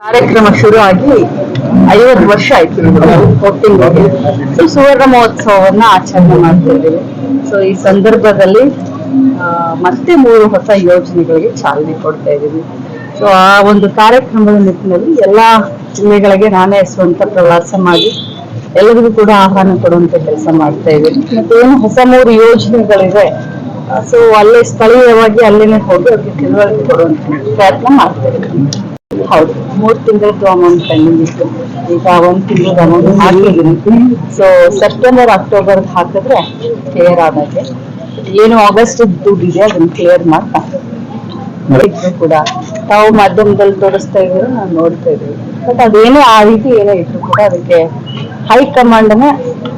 ಕಾರ್ಯಕ್ರಮ ಶುರು ಆಗಿ 50 ವರ್ಷ ಆಯ್ತು. ಒಟ್ಟಿಗೆ ಸುವರ್ಣ ಮಹೋತ್ಸವವನ್ನ ಆಚರಣೆ ಮಾಡ್ತಾ ಇದ್ದೀವಿ. ಸೊ ಈ ಸಂದರ್ಭದಲ್ಲಿ ಮತ್ತೆ 3 ಹೊಸ ಯೋಜನೆಗಳಿಗೆ ಚಾಲನೆ ಕೊಡ್ತಾ ಇದ್ದೀವಿ. ಸೊ ಆ ಒಂದು ಕಾರ್ಯಕ್ರಮದ ನಿಟ್ಟಿನಲ್ಲಿ ಎಲ್ಲಾ ಜಿಲ್ಲೆಗಳಿಗೆ ನಾನೇ ಸ್ವಂತ ಪ್ರವಾಸ ಮಾಡಿ ಎಲ್ಲರಿಗೂ ಕೂಡ ಆಹ್ವಾನ ಕೊಡುವಂತ ಕೆಲಸ ಮಾಡ್ತಾ ಇದ್ದೀನಿ. ಮತ್ತೆ ಏನು ಹೊಸ 3 ಯೋಜನೆಗಳಿವೆ, ಸೊ ಅಲ್ಲೇ ಸ್ಥಳೀಯವಾಗಿ ಅಲ್ಲೇನೆ ಹೋಗಿ ಅವ್ರಿಗೆ ತಿಳುವಳಿಕೆ ಕೊಡುವಂತ ಪ್ರಯತ್ನ ಮಾಡ್ತಾ ಇದ್ದೀನಿ. ಹೌದು, 3 ತಿಂಗಳದ್ದು ಅಮೌಂಟ್ ಪೆಂಡಿಂಗ್ ಇತ್ತು. ಈಗ 1 ತಿಂಗಳದ ಅಮೌಂಟ್ ಹಾಕಿದ್ದೀನಿ. ಸೊ ಸೆಪ್ಟೆಂಬರ್ ಅಕ್ಟೋಬರ್ ಹಾಕಿದ್ರೆ ಕ್ಲಿಯರ್ ಆದಾಗೆ, ಏನು ಆಗಸ್ಟ್ ದುಡ್ಡಿದೆ ಅದನ್ನ ಕ್ಲಿಯರ್ ಮಾಡ್ತಾ ಕೂಡ ತಾವು ಮಾಧ್ಯಮದಲ್ಲಿ ತೋರಿಸ್ತಾ ಇದ್ದೀವಿ, ನಾವು ನೋಡ್ತಾ ಇದೀವಿ. ಬಟ್ ಅದೇನೇ ಆ ರೀತಿ ಏನೇ ಇದ್ರು ಕೂಡ ಅದಕ್ಕೆ ಹೈಕಮಾಂಡ್ನ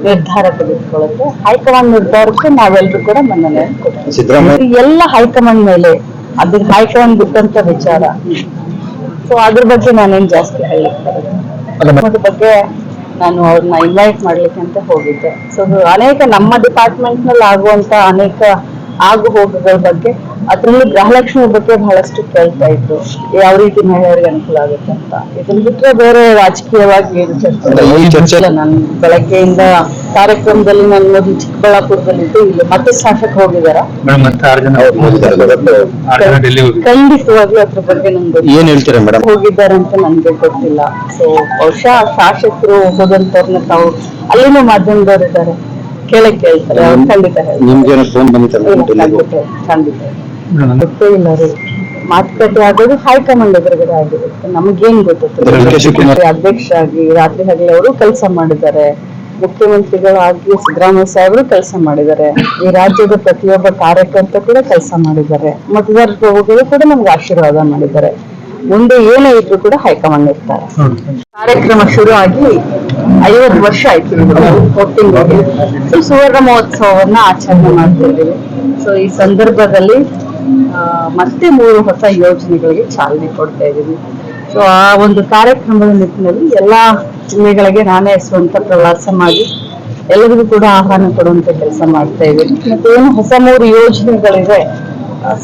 ನಿರ್ಧಾರ ತೆಗೆದುಕೊಳ್ಳುತ್ತೆ. ಹೈಕಮಾಂಡ್ ನಿರ್ಧಾರಕ್ಕೆ ನಾವೆಲ್ಲರೂ ಕೂಡ ಮನ್ನಣೆ ಕೊಡ್ತೀವಿ. ಎಲ್ಲ ಹೈಕಮಾಂಡ್ ಮೇಲೆ, ಅದಕ್ಕೆ ಹೈಕಮಾಂಡ್ ಬಿಟ್ಟಂತ ವಿಚಾರ. ಸೊ ಅದ್ರ ಬಗ್ಗೆ ನಾನೇನ್ ಜಾಸ್ತಿ ಅದ್ರ ಬಗ್ಗೆ ನಾನು ಅವ್ರನ್ನ ಇನ್ವೈಟ್ ಮಾಡ್ಲಿಕ್ಕೆ ಅಂತ ಹೋಗಿದ್ದೆ. ಸೊ ಅನೇಕ ನಮ್ಮ ಡಿಪಾರ್ಟ್ಮೆಂಟ್ ನಲ್ಲಿ ಆಗುವಂತ ಅನೇಕ ಆಗು ಹೋಗುಗಳ ಬಗ್ಗೆ, ಅದ್ರಲ್ಲಿ ಗೃಹಲಕ್ಷ್ಮಿ ಬಗ್ಗೆ ಬಹಳಷ್ಟು ಕೇಳ್ತಾ ಇದ್ರು, ಯಾವ ರೀತಿ ಮಹಿಳೆಯರಿಗೆ ಅನುಕೂಲ ಆಗುತ್ತೆ ಅಂತ. ಇದನ್ನ ಬಿಟ್ಟರೆ ಬೇರೆ ರಾಜಕೀಯವಾಗಿ ಏನು ಚರ್ಚೆ ಇಲ್ಲ. ನಾನು ಬೆಳಗ್ಗೆಯಿಂದ ಕಾರ್ಯಕ್ರಮದಲ್ಲಿ ನಾನು ಮೊದಲು ಚಿಕ್ಕಬಳ್ಳಾಪುರದಲ್ಲಿದ್ದು, ಇಲ್ಲಿ ಮತ್ತೆ ಶಾಸಕ ಹೋಗಿದಾರ. ಖಂಡಿತವಾಗ್ಲೂ ಅದ್ರ ಬಗ್ಗೆ ನಂಗೆ ಹೋಗಿದ್ದಾರೆ ಅಂತ ನನ್ಗೆ ಗೊತ್ತಿಲ್ಲ. ಸೊ ಬಹುಶಃ ಶಾಸಕರು ಹೋದಂತವ್ರನ್ನ ತಾವು ಅಲ್ಲಿನೂ ಮಾಧ್ಯಮದವ್ರು ಇದ್ದಾರೆ, ಕೇಳಕ್ ಕೇಳ್ತಾರೆ. ಖಂಡಿತ ಗೊತ್ತೇ ಇಲ್ಲ ರೀ. ಮಾತುಕತೆ ಆಗೋದು ಹೈಕಮಾಂಡ್ ಎದುರುಗಡೆ ಆಗಿರುತ್ತೆ, ನಮಗೇನ್ ಗೊತ್ತಿತ್ತು. ಅಧ್ಯಕ್ಷ ಆಗಿ ರಾತ್ರಿ ಹಗಲು ಅವರು ಕೆಲಸ ಮಾಡಿದ್ದಾರೆ, ಮುಖ್ಯಮಂತ್ರಿಗಳಾಗಿ ಸಿದ್ದರಾಮಯ್ಯ ಸಾಹೇಬರು ಕೆಲಸ ಮಾಡಿದ್ದಾರೆ, ಈ ರಾಜ್ಯದ ಪ್ರತಿಯೊಬ್ಬ ಕಾರ್ಯಕರ್ತ ಕೂಡ ಕೆಲಸ ಮಾಡಿದ್ದಾರೆ, ಮತದಾರರು ಕೂಡ ನಮ್ಗೆ ಆಶೀರ್ವಾದ ಮಾಡಿದ್ದಾರೆ. ಮುಂದೆ ಏನೇ ಇದ್ರು ಕೂಡ ಹೈಕಮಾಂಡ್ ಇರ್ತಾರೆ. ಕಾರ್ಯಕ್ರಮ ಶುರು ಆಗಿ 50 ವರ್ಷ ಆಯ್ತು. ಒಟ್ಟಿಗೆ ಸುವರ್ಣ ಮಹೋತ್ಸವವನ್ನ ಆಚರಣೆ ಮಾಡ್ತಾ ಇದ್ದೀವಿ. ಸೊ ಈ ಸಂದರ್ಭದಲ್ಲಿ ಮತ್ತೆ 3 ಹೊಸ ಯೋಜನೆಗಳಿಗೆ ಚಾಲನೆ ಕೊಡ್ತಾ ಇದ್ದೀವಿ. ಸೊ ಆ ಒಂದು ಕಾರ್ಯಕ್ರಮದ ನಿಟ್ಟಿನಲ್ಲಿ ಎಲ್ಲಾ ಜಿಲ್ಲೆಗಳಿಗೆ ನಾನೇ ಸ್ವಂತ ಪ್ರವಾಸ ಮಾಡಿ ಎಲ್ಲರಿಗೂ ಕೂಡ ಆಹ್ವಾನ ಕೊಡುವಂತ ಕೆಲಸ ಮಾಡ್ತಾ ಇದ್ದೀನಿ. ಮತ್ತೆ ಏನು ಹೊಸ 3 ಯೋಜನೆಗಳಿವೆ,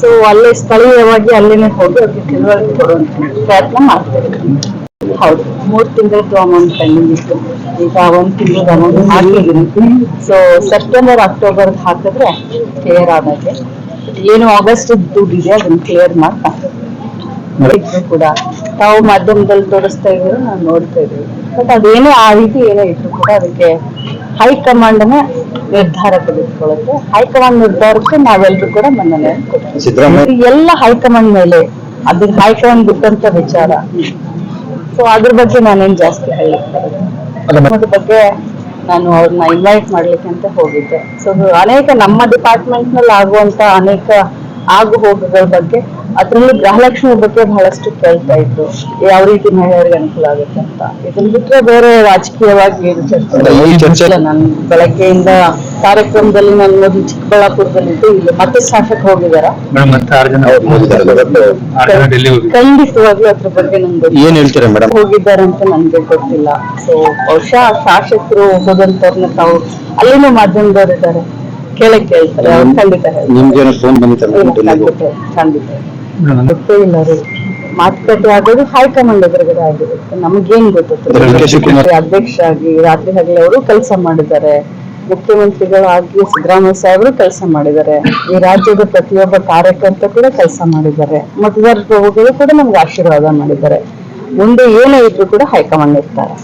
ಸೊ ಅಲ್ಲೇ ಸ್ಥಳೀಯವಾಗಿ ಅಲ್ಲೇನೆ ಹೋಗಿ ಅವ್ರಿಗೆ ತಿಳುವಳಿಕೆ ಕೊಡುವಂತ ಪ್ರಯತ್ನ ಮಾಡ್ತಾ ಇದ್ದೀನಿ. ಹೌದು, 3 ತಿಂಗಳದ್ದು ಅಮೌಂಟ್ ಪೆಂಡಿಂಗ್ ಇತ್ತು. ಈಗ 1 ತಿಂಗಳದ ಅಮೌಂಟ್ ಹಾಕಿದ್ದೀನಿ. ಸೊ ಸೆಪ್ಟೆಂಬರ್ ಅಕ್ಟೋಬರ್ ಹಾಕಿದ್ರೆ ಕ್ಲಿಯರ್ ಆದಾಗೆ, ಏನು ಆಗಸ್ಟ್ ದುಡ್ಡಿದೆ ಅದನ್ನ ಕ್ಲಿಯರ್ ಮಾಡ್ತಾ ಕೂಡ ತಾವು ಮಾಧ್ಯಮದಲ್ಲಿ ತೋರಿಸ್ತಾ ಇದ್ದೀವಿ, ನಾವು ನೋಡ್ತಾ ಇದೀವಿ. ಬಟ್ ಅದೇನೇ ಆ ರೀತಿ ಏನೇ ಇದ್ರು ಕೂಡ ಅದಕ್ಕೆ ಹೈಕಮಾಂಡ್ನ ನಿರ್ಧಾರ ತೆಗೆದುಕೊಳ್ಳುತ್ತೆ. ಹೈಕಮಾಂಡ್ ನಿರ್ಧಾರಕ್ಕೆ ನಾವೆಲ್ಲರೂ ಕೂಡ ಮನ್ನಣೆ ಕೊಡ್ತೀವಿ. ಎಲ್ಲ ಹೈಕಮಾಂಡ್ ಮೇಲೆ, ಅದಕ್ಕೆ ಹೈಕಮಾಂಡ್ ಬಿಟ್ಟಂತ ವಿಚಾರ. ಸೊ ಅದ್ರ ಬಗ್ಗೆ ನಾನೇನ್ ಜಾಸ್ತಿ ಅದ್ರ ಬಗ್ಗೆ ನಾನು ಅವ್ರನ್ನ ಇನ್ವೈಟ್ ಮಾಡ್ಲಿಕ್ಕೆ ಅಂತ ಹೋಗಿದ್ದೆ. ಸೊ ಅನೇಕ ನಮ್ಮ ಡಿಪಾರ್ಟ್ಮೆಂಟ್ ನಲ್ಲಿ ಆಗುವಂತ ಅನೇಕ ಆಗು ಹೋಗುಗಳ ಬಗ್ಗೆ, ಅದ್ರಲ್ಲಿ ಗೃಹಲಕ್ಷ್ಮಿ ಬಗ್ಗೆ ಬಹಳಷ್ಟು ಕೇಳ್ತಾ ಇದ್ರು, ಯಾವ ರೀತಿ ಮಹಿಳೆಯರಿಗೆ ಅನುಕೂಲ ಆಗುತ್ತೆ ಅಂತ. ಇದನ್ನ ಬಿಟ್ಟರೆ ಬೇರೆ ರಾಜಕೀಯವಾಗಿ ಏನು ಚರ್ಚೆ ಇಲ್ಲ. ನಾನು ಬೆಳಗ್ಗೆಯಿಂದ ಕಾರ್ಯಕ್ರಮದಲ್ಲಿ ನಾನು ಮೊದಲು ಚಿಕ್ಕಬಳ್ಳಾಪುರದಲ್ಲಿದ್ದು, ಇಲ್ಲಿ ಮತ್ತೆ ಶಾಸಕ ಹೋಗಿದಾರ. ಖಂಡಿತವಾಗ್ಲೂ ಅದ್ರ ಬಗ್ಗೆ ನಂಗೆ ಹೋಗಿದ್ದಾರೆ ಅಂತ ನನ್ಗೆ ಗೊತ್ತಿಲ್ಲ. ಸೊ ಬಹುಶಃ ಶಾಸಕರು ಹೋದಂತವ್ರನ್ನ ತಾವು ಅಲ್ಲಿನೂ ಮಾಧ್ಯಮದವ್ರು ಇದ್ದಾರೆ, ಕೇಳಕ್ ಕೇಳ್ತಾರೆ. ಖಂಡಿತ ಗೊತ್ತೇ ಇಲ್ಲ ರೀ. ಮಾತುಕತೆ ಆಗೋದು ಹೈಕಮಾಂಡ್ ಎದುರುಗಡೆ ಆಗಿರುತ್ತೆ, ನಮಗೇನ್ ಗೊತ್ತಿತ್ತು. ಅಧ್ಯಕ್ಷ ಆಗಿ ರಾತ್ರಿ ಹಗಲು ಅವರು ಕೆಲಸ ಮಾಡಿದ್ದಾರೆ, ಮುಖ್ಯಮಂತ್ರಿಗಳಾಗಿ ಸಿದ್ದರಾಮಯ್ಯ ಸಾಹೇಬರು ಕೆಲಸ ಮಾಡಿದ್ದಾರೆ, ಈ ರಾಜ್ಯದ ಪ್ರತಿಯೊಬ್ಬ ಕಾರ್ಯಕರ್ತ ಕೂಡ ಕೆಲಸ ಮಾಡಿದ್ದಾರೆ, ಮತದಾರರು ಕೂಡ ನಮ್ಗೆ ಆಶೀರ್ವಾದ ಮಾಡಿದ್ದಾರೆ. ಮುಂದೆ ಏನೇ ಇದ್ರು ಕೂಡ ಹೈಕಮಾಂಡ್ ಇರ್ತಾರೆ.